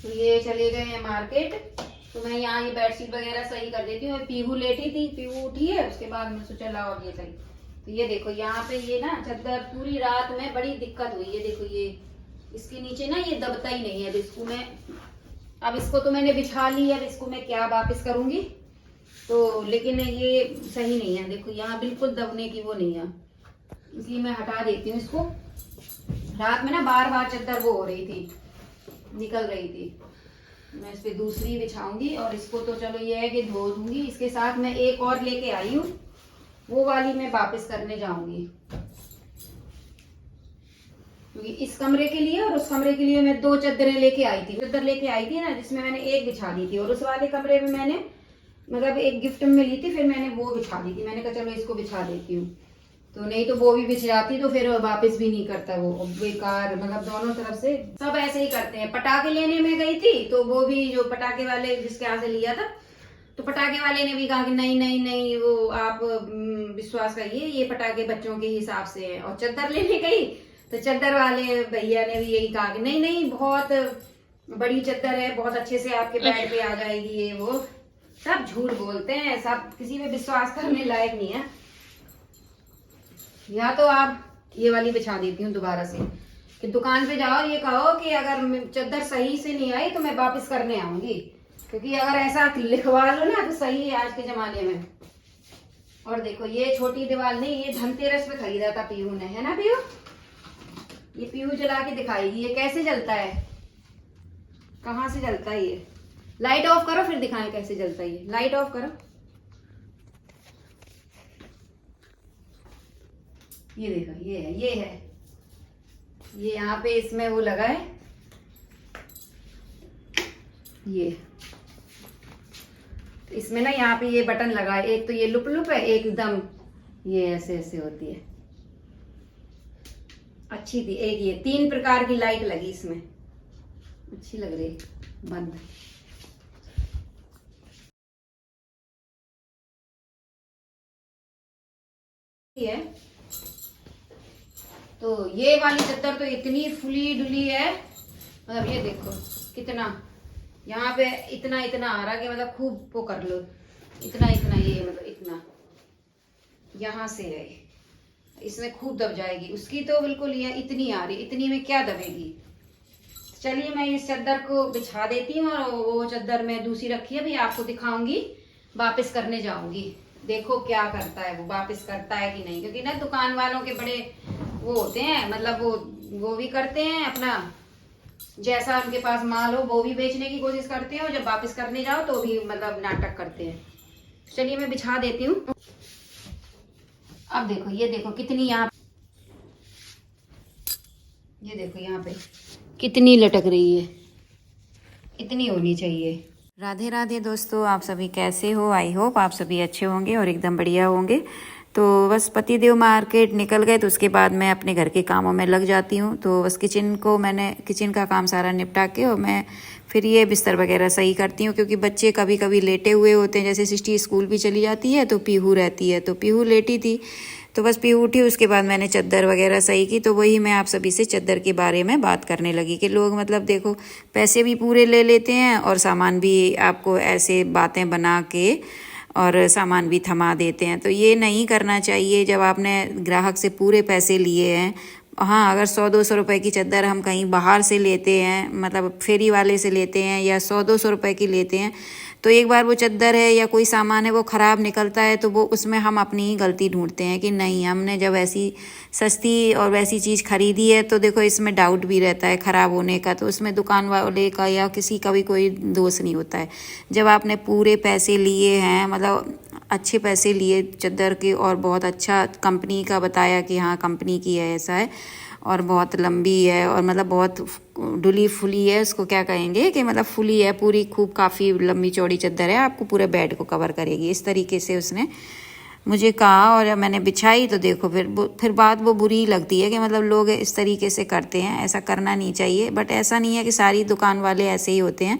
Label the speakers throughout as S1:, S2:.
S1: तो ये चले गए हैं मार्केट। तो मैं यहाँ ये बेडशीट वगैरह सही कर देती हूँ। पीहू लेटी थी, पीहू उठी है, उसके बाद मैं सोचा लाओ अब ये सही। तो ये देखो यहाँ पे ये ना चादर पूरी रात में बड़ी दिक्कत हुई है। देखो ये इसके नीचे ना ये दबता ही नहीं है। अब इसको तो मैंने बिछा ली है, अब इसको मैं क्या वापस करूंगी। तो लेकिन ये सही नहीं है। देखो यहाँ बिल्कुल दबने की वो नहीं है, इसलिए मैं हटा देती हूँ इसको। रात में ना बार बार चादर वो हो रही थी, निकल रही थी। मैं इस पे दूसरी बिछाऊंगी और इसको तो चलो ये है कि धो दूंगी। इसके साथ मैं एक और लेके आई हूँ, वो वाली मैं वापस करने जाऊंगी, क्योंकि इस कमरे के लिए और उस कमरे के लिए मैं 2 चादरें लेके आई थी। चादर लेके आई थी ना, जिसमें मैंने एक बिछा दी थी, और उस वाले कमरे में मैंने मतलब एक गिफ्ट में ली थी, फिर मैंने वो बिछा दी थी। मैंने कहा चलो इसको बिछा देती हूँ, तो नहीं तो वो भी बिछ जाती तो फिर वापस भी नहीं करता वो, बेकार। मतलब दोनों तरफ से सब ऐसे ही करते हैं। पटाखे लेने में गई थी तो वो भी जो पटाखे वाले जिसके यहाँ से लिया था, तो पटाखे वाले ने भी कहा कि नहीं नहीं नहीं, वो आप विश्वास करिए ये पटाखे बच्चों के हिसाब से है। और चादर लेने गई तो चादर वाले भैया ने भी यही कहा कि नहीं नहीं, बहुत बड़ी चादर है, बहुत अच्छे से आपके बेड पे आ जाएगी, ये वो। सब झूठ बोलते हैं, सब किसी पे विश्वास करने लायक नहीं है। या तो आप ये वाली बिछा देती हूँ दोबारा से, कि दुकान पे जाओ ये कहो कि अगर चादर सही से नहीं आई तो मैं वापस करने आऊंगी, क्योंकि अगर ऐसा लिखवा लो ना तो सही है आज के जमाने में। और देखो ये छोटी दीवार नहीं, ये धनतेरस पे खरीदा था पीहू ने, है ना पीहू? ये पीहू जला के दिखाएगी ये कैसे जलता है, कहाँ से जलता है ये। लाइट ऑफ करो फिर दिखाएं कैसे जलता है ये। लाइट ऑफ करो। ये देखो ये है, ये यहाँ पे इसमें वो लगा है, ये इसमें ना यहाँ पे ये बटन लगा है। एक तो ये लुप लुप है, एकदम ये ऐसे ऐसे होती है, अच्छी थी। एक ये 3 प्रकार की लाइट लगी इसमें, अच्छी लग रही। बंद है। तो ये वाली चादर तो इतनी फुली डुली है, मतलब ये देखो कितना यहाँ पे इतना इतना आ रहा कि मतलब खूब वो कर लो, इतना इतना ये मतलब इतना यहाँ से है, इसमें खूब दब जाएगी। उसकी तो बिल्कुल ये इतनी आ रही, इतनी में क्या दबेगी। चलिए मैं इस चादर को बिछा देती हूँ, और वो चादर मैं दूसरी रखी है, भी आपको दिखाऊंगी, वापस करने जाऊंगी। देखो क्या करता है वो, वापस करता है कि नहीं, क्योंकि ना दुकान वालों के बड़े वो होते हैं, मतलब वो भी करते हैं अपना, जैसा उनके पास माल हो वो भी बेचने की कोशिश करते हैं, और जब वापस करने जाओ तो भी मतलब नाटक करते हैं। चलिए मैं बिछा देती हूँ। अब देखो ये देखो कितनी यहाँ, ये देखो यहाँ पे कितनी लटक रही है, इतनी होनी चाहिए।
S2: राधे राधे दोस्तों, आप सभी कैसे हो? आई होप आप सभी अच्छे होंगे और एकदम बढ़िया होंगे। तो बस पतिदेव मार्केट निकल गए, तो उसके बाद मैं अपने घर के कामों में लग जाती हूँ। तो बस किचन का काम सारा निपटा के और मैं फिर ये बिस्तर वगैरह सही करती हूँ, क्योंकि बच्चे कभी कभी लेटे हुए होते हैं। जैसे सिस्टी स्कूल भी चली जाती है तो पीहू रहती है, तो पीहू लेटी थी, तो बस पीहू उठी, उसके बाद मैंने चादर वगैरह सही की। तो वही मैं आप सभी से चादर के बारे में बात करने लगी कि लोग मतलब देखो पैसे भी पूरे ले लेते हैं और सामान भी आपको ऐसे बातें बना के और सामान भी थमा देते हैं। तो ये नहीं करना चाहिए। जब आपने ग्राहक से पूरे पैसे लिए हैं, हाँ अगर 100-200 रुपए की चादर हम कहीं बाहर से लेते हैं, मतलब फेरी वाले से लेते हैं या 100-200 रुपए की लेते हैं, तो एक बार वो चादर है या कोई सामान है वो ख़राब निकलता है, तो वो उसमें हम अपनी ही गलती ढूंढते हैं कि नहीं, हमने जब ऐसी सस्ती और वैसी चीज़ खरीदी है तो देखो इसमें डाउट भी रहता है ख़राब होने का, तो उसमें दुकान वाले का या किसी का भी कोई दोष नहीं होता है। जब आपने पूरे पैसे लिए हैं, मतलब अच्छे पैसे लिए चादर के, और बहुत अच्छा कंपनी का बताया कि हाँ कंपनी की है, ऐसा है, और बहुत लंबी है और मतलब बहुत डुली फुली है, उसको क्या कहेंगे कि मतलब फुली है पूरी, खूब काफ़ी लंबी चौड़ी चादर है, आपको पूरे बेड को कवर करेगी, इस तरीके से उसने मुझे कहा। और जब मैंने बिछाई तो देखो फिर बात वो बुरी लगती है कि मतलब लोग इस तरीके से करते हैं, ऐसा करना नहीं चाहिए। बट ऐसा नहीं है कि सारी दुकान वाले ऐसे ही होते हैं,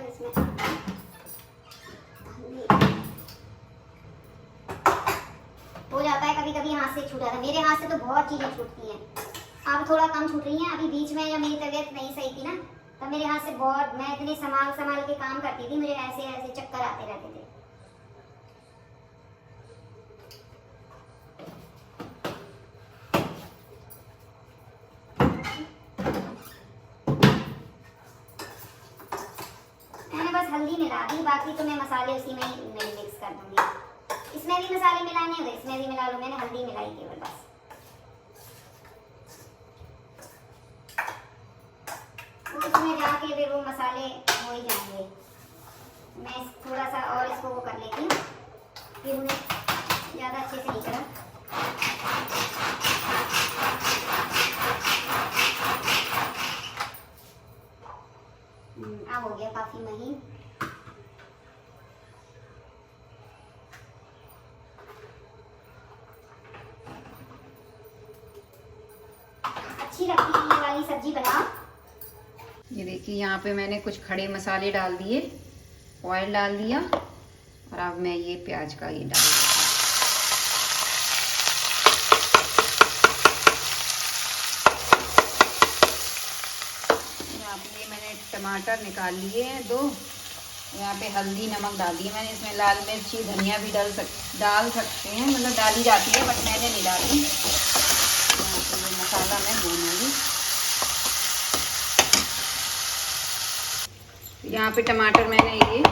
S3: तो इसमें हो जाता है कभी कभी हाथ से छूट जाता है। मेरे हाथ से तो बहुत चीज़ें छूटती हैं। अब थोड़ा कम छूट रही हैं। अभी बीच में जब मेरी तबीयत नहीं सही थी ना, तब मेरे हाथ से बहुत, मैं इतने संभाल के काम करती थी, मुझे ऐसे ऐसे चक्कर आते रहते थे। मैंने बस हल्दी मिला दी, बाकी तो मैं मसाले उसी में ही मिक्स कर दूंगी। इसमें भी मसाले मिलाने होंगे, इसमें भी मिला लो। मैंने हल्दी मिलाई केवल बस। उसमें जाके फिर वो मसाले हो ही जाएंगे। मैं थोड़ा सा और इसको वो कर लेती हूँ, फिर उन्हें ज़्यादा अच्छे से नहीं करा। अब हो गया काफ़ी महीन। अच्छी लगती है ये वाली सब्जी बनाओ।
S1: ये देखिए यहाँ पे मैंने कुछ खड़े मसाले डाल दिए, ऑयल डाल दिया, और अब मैं ये प्याज का ये डाल दूँ। यहाँ पे ये मैंने टमाटर निकाल लिए हैं 2। यहाँ पे हल्दी नमक डाल दिए मैंने। इसमें लाल मिर्ची धनिया भी डाल सकते हैं, मतलब डाली जाती है, बट मैंने नहीं डाली। यहाँ पे ये मसाला मैं भूनूंगी। यहाँ पे टमाटर मैंने ये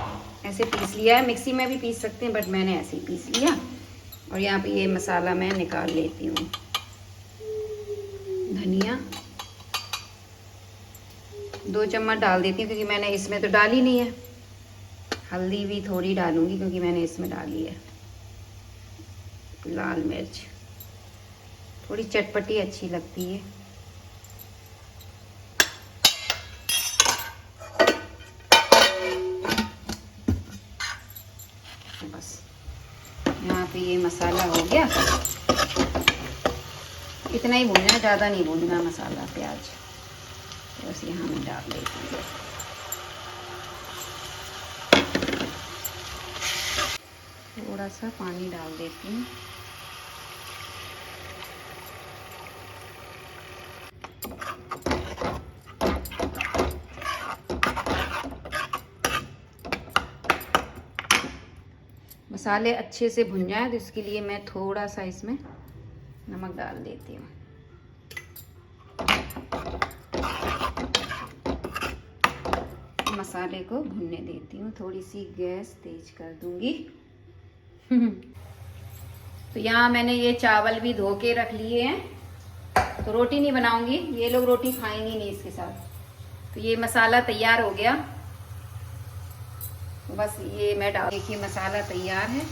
S1: ऐसे पीस लिया है, मिक्सी में भी पीस सकते हैं, बट मैंने ऐसे ही पीस लिया। और यहाँ पे ये मसाला मैं निकाल लेती हूँ। धनिया 2 चम्मच डाल देती हूँ, क्योंकि मैंने इसमें तो डाली नहीं है। हल्दी भी थोड़ी डालूंगी, क्योंकि मैंने इसमें डाली है। लाल मिर्च थोड़ी चटपटी अच्छी लगती है। बस यहाँ पे ये मसाला हो गया। इतना ही भूनना है, ज़्यादा नहीं भूनना मसाला प्याज। बस यहाँ मैं डाल देती हूँ। थोड़ा सा पानी डाल देती हूँ। मसाले अच्छे से भुन जाए, तो इसके लिए मैं थोड़ा सा इसमें नमक डाल देती हूँ। मसाले को भुनने देती हूँ। थोड़ी सी गैस तेज कर दूंगी। तो यहाँ मैंने ये चावल भी धो के रख लिए हैं। तो रोटी नहीं बनाऊंगी, ये लोग रोटी खाएंगे नहीं इसके साथ। तो ये मसाला तैयार हो गया। तो बस ये मैं डाल, देखिए मसाला तैयार है।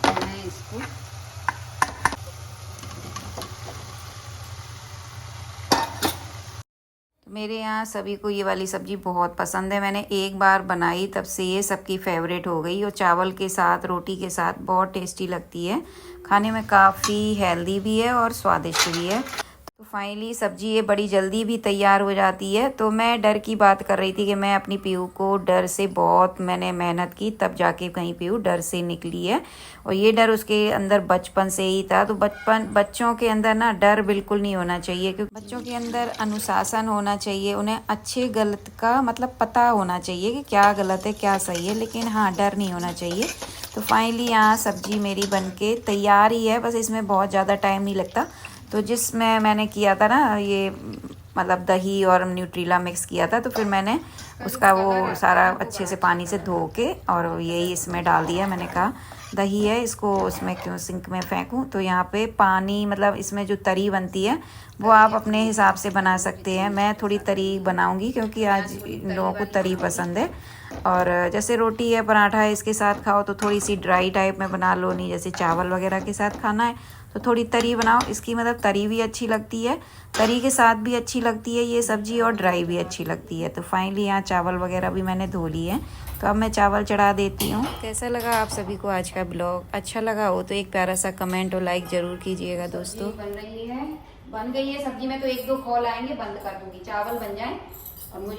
S1: मैं इसको
S2: मेरे यहाँ सभी को ये वाली सब्ज़ी बहुत पसंद है। मैंने एक बार बनाई, तब से ये सबकी फेवरेट हो गई। और चावल के साथ, रोटी के साथ बहुत टेस्टी लगती है। खाने में काफ़ी हेल्दी भी है और स्वादिष्ट भी है। तो फाइनली सब्ज़ी ये बड़ी जल्दी भी तैयार हो जाती है। तो मैं डर की बात कर रही थी कि मैं अपनी पीहू को डर से, बहुत मैंने मेहनत की तब जाके कहीं पीहू डर से निकली है। और ये डर उसके अंदर बचपन से ही था। तो बच्चों के अंदर ना डर बिल्कुल नहीं होना चाहिए, क्योंकि बच्चों के अंदर अनुशासन होना चाहिए। उन्हें अच्छे गलत का मतलब पता होना चाहिए कि क्या गलत है क्या सही है, लेकिन हाँ डर नहीं होना चाहिए। तो फाइनली यहाँ सब्ज़ी मेरी बनके तैयार ही है। बस इसमें बहुत ज़्यादा टाइम नहीं लगता। तो जिसमें मैंने किया था ना, ये मतलब दही और न्यूट्रीला मिक्स किया था, तो फिर मैंने उसका वो सारा अच्छे से पानी से धो के और यही इसमें डाल दिया। मैंने कहा दही है, इसको उसमें क्यों सिंक में फेंकूं। तो यहाँ पे पानी, मतलब इसमें जो तरी बनती है वो आप अपने हिसाब से बना सकते हैं। मैं थोड़ी तरी बनाऊंगी, क्योंकि आज इन लोगों को तरी पसंद है। और जैसे रोटी है, पराठा है, इसके साथ खाओ तो थोड़ी सी ड्राई टाइप में बना लो, नहीं जैसे चावल वगैरह के साथ खाना है तो थोड़ी तरी बनाओ। इसकी मतलब तरी भी अच्छी लगती है, तरी के साथ भी अच्छी लगती है ये सब्ज़ी, और ड्राई भी अच्छी लगती है। तो फाइनली यहाँ चावल वगैरह भी मैंने धो लिए हैं। तो अब मैं चावल चढ़ा देती हूँ। कैसा लगा आप सभी को आज का ब्लॉग? अच्छा लगा हो तो एक प्यारा सा कमेंट और लाइक ज़रूर कीजिएगा दोस्तों।
S1: बन गई है सब्जी में। तो 1-2 कॉल आएंगे, बंद कर दूंगी। चावल बन जाए और मुझे